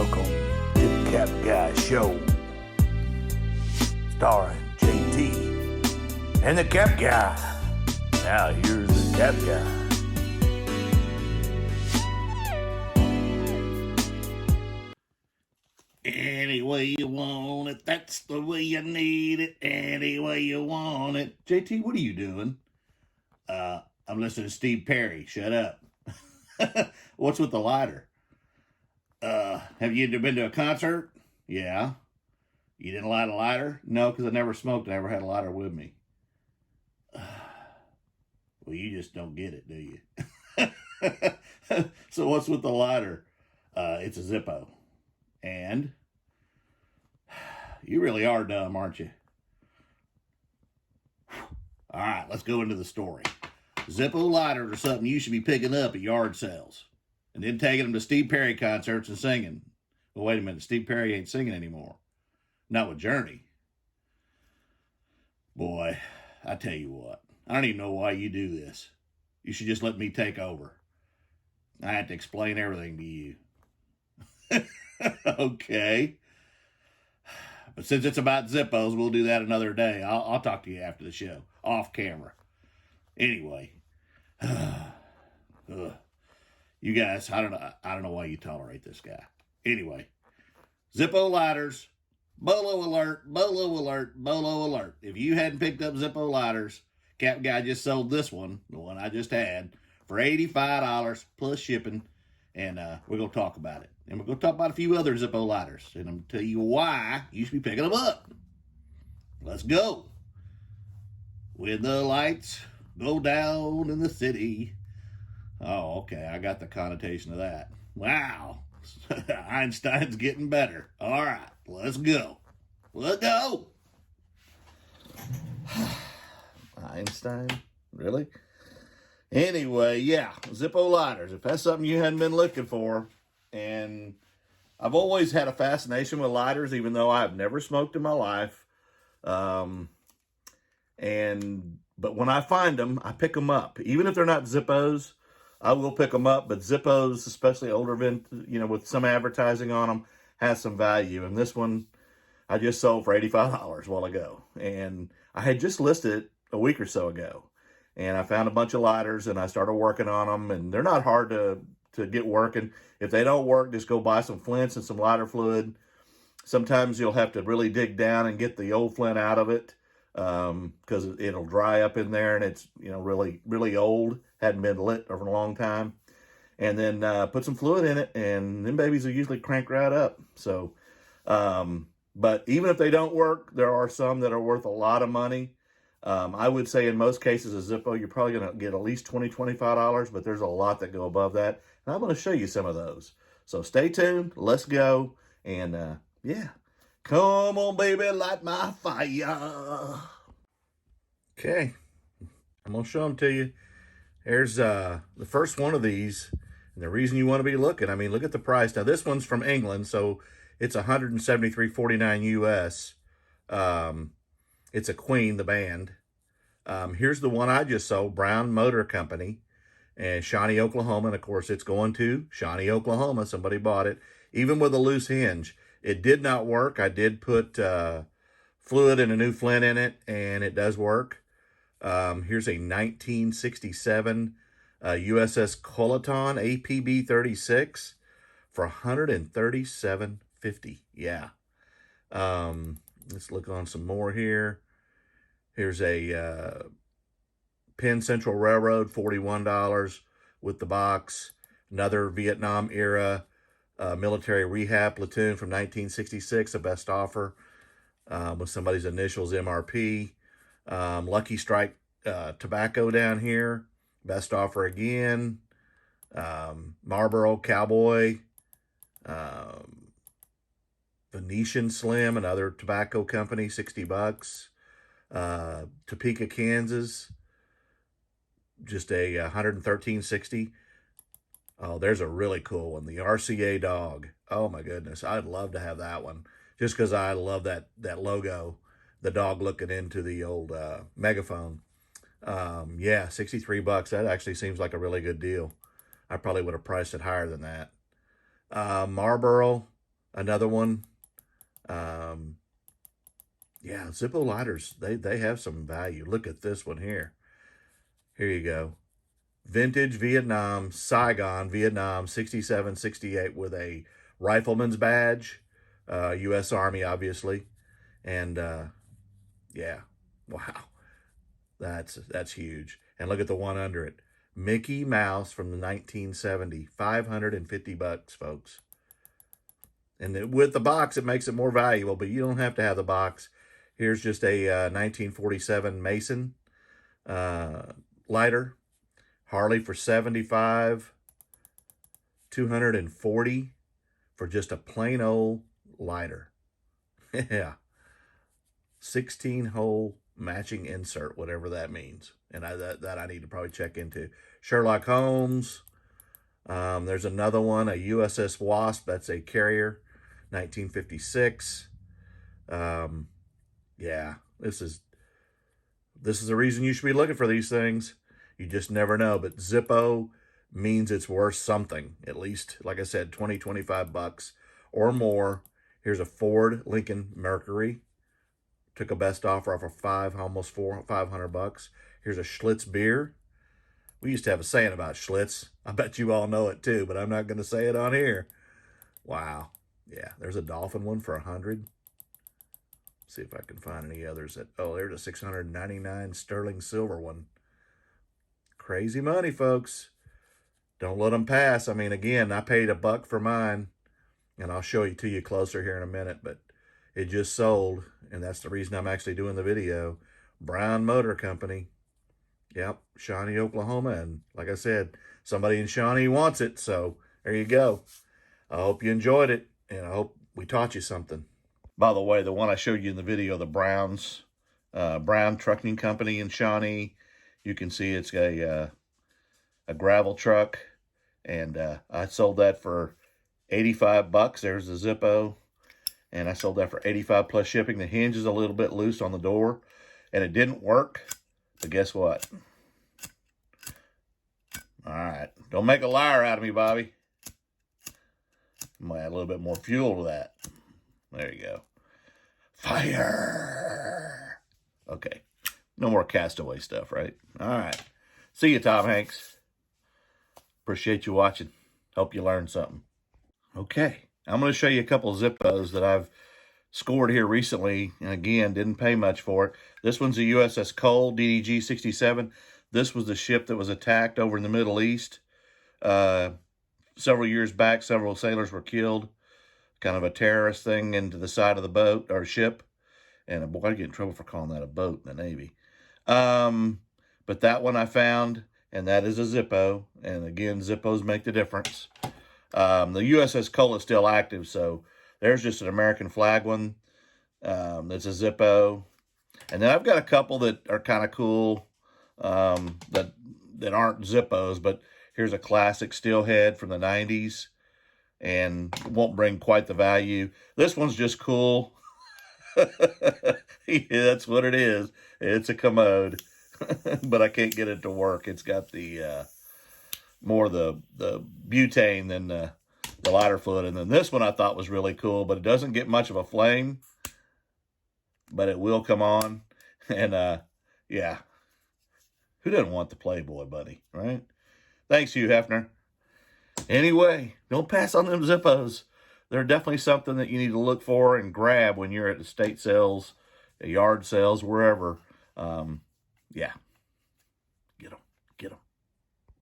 Welcome to the Cap Guy Show, starring JT and the Cap Guy. Now here's the Cap Guy. Any way you want it, that's the way you need it. Any way you want it. JT, what are you doing? I'm listening to Steve Perry. Shut up. What's with the lighter? Have you ever been to a concert? Yeah. You didn't light a lighter? No, because I never smoked. I never had a lighter with me. Well, you just don't get it, do you? So what's with the lighter? It's a Zippo. And you really are dumb, aren't you? All right, let's go into the story. Zippo lighters are something you should be picking up at yard sales and then taking them to Steve Perry concerts and singing. Well, wait a minute. Steve Perry ain't singing anymore. Not with Journey. Boy, I tell you what. I don't even know why you do this. You should just let me take over. I have to explain everything to you. Okay. But since it's about Zippos, we'll do that another day. I'll talk to you after the show, off camera. Anyway, you guys, I don't know why you tolerate this guy. Anyway, Zippo lighters, BOLO alert, BOLO alert, BOLO alert. If you hadn't picked up Zippo lighters, Cap Guy just sold this one, the one I just had, for $85 plus shipping, and we're going to talk about it. And we're going to talk about a few other Zippo lighters, and I'm going to tell you why you should be picking them up. Let's go. When the lights go down in the city. Oh, okay, I got the connotation of that. Wow. Einstein's getting better. All right, let's go. Let's go. Einstein? Really? Anyway, yeah, Zippo lighters. If that's something you hadn't been looking for, and I've always had a fascination with lighters, even though I've never smoked in my life. But when I find them, I pick them up. Even if they're not Zippos, I will pick them up. But Zippos, especially older, with some advertising on them, has some value. And this one I just sold for $85 a while ago. And I had just listed it a week or so ago. And I found a bunch of lighters, and I started working on them. And they're not hard to get working. If they don't work, just go buy some flints and some lighter fluid. Sometimes you'll have to really dig down and get the old flint out of it, because it'll dry up in there, and it's really, really old, hadn't been lit for a long time. And then put some fluid in it, and them babies will usually crank right up. So, but even if they don't work, there are some that are worth a lot of money. I would say in most cases a Zippo, you're probably going to get at least $20, $25, but there's a lot that go above that. And I'm going to show you some of those. So stay tuned. Let's go. And yeah, come on, baby, light my fire. Okay, I'm going to show them to you. Here's the first one of these. And the reason you want to be looking, look at the price. Now, this one's from England, so it's $173.49 US. It's a Queen, the band. Here's the one I just sold, Brown Motor Company, and Shawnee, Oklahoma. And of course, it's going to Shawnee, Oklahoma. Somebody bought it, even with a loose hinge. It did not work. I did put fluid and a new flint in it, and it does work. Here's a 1967 USS Colaton APB 36 for $137.50. Yeah. Let's look on some more here. Here's a Penn Central Railroad, $41 with the box. Another Vietnam era military rehab platoon from 1966, a best offer with somebody's initials, MRP. Lucky Strike tobacco down here, best offer again. Marlboro Cowboy. Venetian Slim, another tobacco company, $60. Topeka, Kansas, just a $113.60. Oh, there's a really cool one, the RCA dog. Oh my goodness, I'd love to have that one, just because I love that logo, the dog looking into the old megaphone. Yeah, $63. That actually seems like a really good deal. I probably would have priced it higher than that. Marlboro another one. Yeah, Zippo Lighters, they have some value. Look at this one here. Here you go. Vintage Vietnam, Saigon, Vietnam, 67, 68 with a rifleman's badge. U.S. Army, obviously. And, yeah, wow. That's huge. And look at the one under it. Mickey Mouse from the 1970, $550, folks. And with the box, it makes it more valuable, but you don't have to have the box. Here's just a 1947 Mason lighter. Harley for 75, 240 for just a plain old lighter. Yeah. 16-hole matching insert, whatever that means. And that I need to probably check into. Sherlock Holmes. There's another one, a USS Wasp. That's a carrier, 1956. Yeah, this is the reason you should be looking for these things. You just never know. But Zippo means it's worth something. At least, like I said, 20, 25 bucks or more. Here's a Ford Lincoln Mercury. Took a best offer off of almost 500 bucks. Here's a Schlitz beer. We used to have a saying about Schlitz. I bet you all know it too, but I'm not going to say it on here. Wow. Yeah, there's a Dolphin one for 100. See if I can find any others. There's a 699 sterling silver one. Crazy money, folks. Don't let them pass. I mean, again, I paid $1 for mine, and I'll show it to you closer here in a minute, but it just sold, and that's the reason I'm actually doing the video. Brown Motor Company. Yep, Shawnee, Oklahoma, and like I said, somebody in Shawnee wants it, so there you go. I hope you enjoyed it, and I hope we taught you something. By the way, the one I showed you in the video, the Brown Trucking Company in Shawnee, you can see it's a gravel truck, and I sold that for 85 bucks. There's the Zippo, and I sold that for 85 plus shipping. The hinge is a little bit loose on the door, and it didn't work, but guess what? All right, don't make a liar out of me, Bobby. I'm gonna add a little bit more fuel to that. There you go. Fire. Okay. No more Castaway stuff, right? All right. See you, Tom Hanks. Appreciate you watching. Hope you learned something. Okay. I'm going to show you a couple of Zippos that I've scored here recently. And again, didn't pay much for it. This one's a USS Cole, DDG 67. This was the ship that was attacked over in the Middle East. Several years back, several sailors were killed. Kind of a terrorist thing into the side of the boat or ship. And boy, I get in trouble for calling that a boat in the Navy. But that one I found, and that is a Zippo. And again, Zippos make the difference. The USS Cole is still active, so there's just an American flag one. That's a Zippo. And then I've got a couple that are kind of cool that aren't Zippos, but here's a classic steelhead from the 90s. And won't bring quite the value. This one's just cool. Yeah, that's what it is. It's a commode, but I can't get it to work. It's got the more the butane than the lighter fluid. And then this one I thought was really cool, but it doesn't get much of a flame, but it will come on. And yeah, who doesn't want the Playboy buddy, right? Thanks, Hugh Hefner. Anyway, don't pass on them Zippos. They're definitely something that you need to look for and grab when you're at estate sales, yard sales, wherever. Yeah.